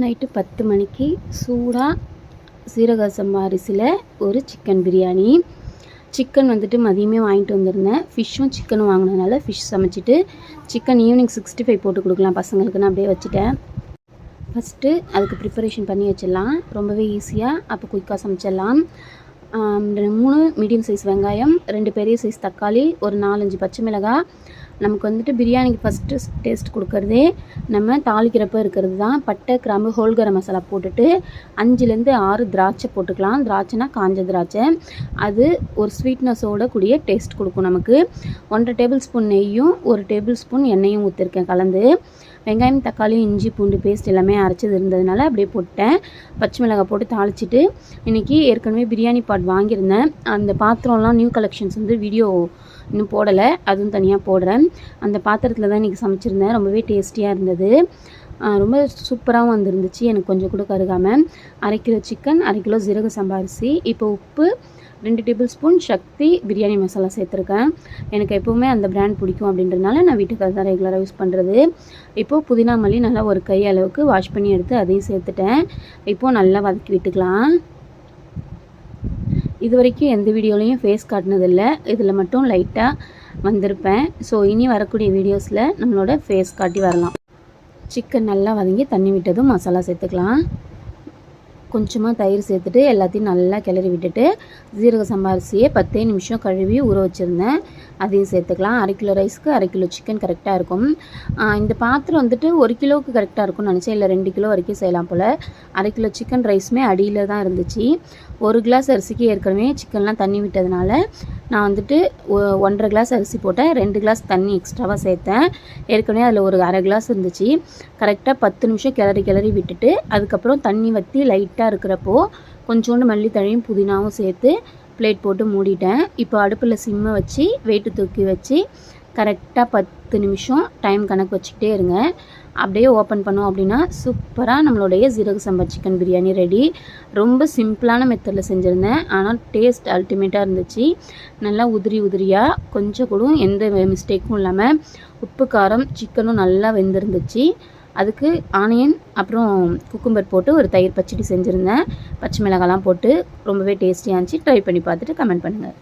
Night 10 மணிக்கு சூடாக சீரக சம்பா அரிசியில் ஒரு சிக்கன் பிரியாணி. சிக்கன் வந்துட்டு மதியமே வாங்கிட்டு வந்திருந்தேன். ஃபிஷ்ஷும் சிக்கனும் வாங்கினதுனால ஃபிஷ் சமைச்சிட்டு சிக்கன் ஈவினிங் 65 போட்டு கொடுக்கலாம் பசங்களுக்குன்னு அப்படியே வச்சுட்டேன். ஃபஸ்ட்டு அதுக்கு ப்ரிப்பரேஷன் பண்ணி வச்சிடலாம். ரொம்பவே ஈஸியாக அப்போ குயிக்காக சமைச்சிடலாம். 3 மீடியம் சைஸ் வெங்காயம், 2 பெரிய சைஸ் தக்காளி, ஒரு 4-5 பச்சை மிளகாய். நமக்கு வந்துட்டு பிரியாணிக்கு ஃபஸ்ட்டு டேஸ்ட் கொடுக்குறதே நம்ம தாளிக்கிறப்ப இருக்கிறது தான். பட்டை, கிராம்பு, ஹோல் கரம் மசாலா போட்டுட்டு 5லேருந்து 6 திராட்சை போட்டுக்கலாம். திராட்சைனா காஞ்ச திராட்சை. அது ஒரு ஸ்வீட்னஸோட கூடிய டேஸ்ட் கொடுக்கும் நமக்கு. 1.5 டேபிள் ஸ்பூன் நெய்யும் 1 டேபிள் ஸ்பூன் எண்ணெயும் ஊற்றிருக்கேன் கலந்து. வெங்காயம், தக்காளி, இஞ்சி பூண்டு பேஸ்ட் எல்லாமே அரைச்சது இருந்ததுனால அப்படியே போட்டேன். பச்சை மிளகாய் போட்டு தாளிச்சிட்டு, இன்றைக்கி ஏற்கனவே பிரியாணி பாட் வாங்கியிருந்தேன். அந்த பாத்திரம்லாம் நியூ கலெக்ஷன்ஸ் வந்து வீடியோ இன்னும் போடலை, அதுவும் தனியாக போடுறேன். அந்த பாத்திரத்தில் தான் இன்றைக்கி சமைச்சிருந்தேன். ரொம்பவே டேஸ்டியாக இருந்தது. ரொம்ப சூப்பராகவும் வந்துருந்துச்சு, எனக்கு கொஞ்சம் கூட கருகாமல். 1/2 கிலோ சிக்கன், 1/2 கிலோ ஜீரக சம்பா அரிசி. இப்போ உப்பு 2 டேபிள் ஸ்பூன் சக்தி பிரியாணி மசாலா சேர்த்துருக்கேன். எனக்கு எப்போவுமே அந்த பிராண்ட் பிடிக்கும் அப்படின்றதுனால நான் வீட்டுக்கு அதுதான் ரெகுலராக யூஸ் பண்ணுறது. இப்போது புதினா மல்லி நல்லா ஒரு கை அளவுக்கு வாஷ் பண்ணி எடுத்து அதையும் சேர்த்துட்டேன். இப்போது நல்லா வதக்கி விட்டுக்கலாம். இது வரைக்கும் எந்த வீடியோலையும் ஃபேஸ் காட்டினதில்லை, இதில் மட்டும் லைட்டாக வந்திருப்பேன். ஸோ இனி வரக்கூடிய வீடியோஸில் நம்மளோட ஃபேஸ் காட்டி வரலாம். சிக்கன் நல்லா வதங்கி தண்ணி விட்டதும் மசாலா சேர்த்துக்கலாம். கொஞ்சமாக தயிர் சேர்த்துட்டு எல்லாத்தையும் நல்லா கிளறி விட்டுட்டு ஜீரக சம்பா அரிசியை 10 நிமிஷம் கழுவி ஊற வச்சுருந்தேன், அதையும் சேர்த்துக்கலாம். 1/2 கிலோ ரைஸ்க்கு 1/2 கிலோ சிக்கன் கரெக்டாக இருக்கும். இந்த பாத்திரம் வந்துட்டு 1 கிலோவுக்கு கரெக்டாக இருக்கும்னு நினச்சேன். இல்லை 2 கிலோ வரைக்கும் செய்யலாம் போல். 1/2 கிலோ சிக்கன் ரைஸுமே அடியில் தான் இருந்துச்சு. 1 கிளாஸ் அரிசிக்கு ஏற்கனவே சிக்கன்லாம் தண்ணி விட்டதுனால நான் வந்துட்டு 1.5 கிளாஸ் அரிசி போட்டேன், 2 கிளாஸ் தண்ணி எக்ஸ்ட்ராவாக சேர்த்தேன். ஏற்கனவே அதில் ஒரு 1/2 கிளாஸ் இருந்துச்சு. கரெக்டாக 10 நிமிஷம் கிளறி விட்டுட்டு அதுக்கப்புறம் தண்ணி வற்றி லைட்டாக இருக்கிறப்போ கொஞ்சோண்டு மல்லித்தழையும் புதினாவும் சேர்த்து பிளேட் போட்டு மூடிட்டேன். இப்போ அடுப்பில் சிம்மை வச்சு வெயிட்டு தூக்கி வச்சு கரெக்டாக 10 நிமிஷம் டைம் கணக்கு வச்சுக்கிட்டே இருங்க. அப்படியே ஓப்பன் பண்ணோம் அப்படின்னா சூப்பராக நம்மளுடைய ஜீரக சம்பா சிக்கன் பிரியாணி ரெடி. ரொம்ப சிம்பிளான மெத்தடில் செஞ்சுருந்தேன், ஆனால் டேஸ்ட் அல்டிமேட்டாக இருந்துச்சு. நல்லா உதிரியாக கொஞ்சம் கூட எந்த மிஸ்டேக்கும் இல்லாமல் உப்பு காரம் சிக்கனும் நல்லா வெந்திருந்துச்சு. அதுக்கு ஆனியன் அப்புறம் குக்கும்பர் போட்டு ஒரு தயிர் பச்சடி செஞ்சுருந்தேன். பச்சை மிளகாலாம் போட்டு ரொம்பவே டேஸ்டியாக இருந்துச்சு. ட்ரை பண்ணி பார்த்துட்டு கமெண்ட் பண்ணுங்கள்.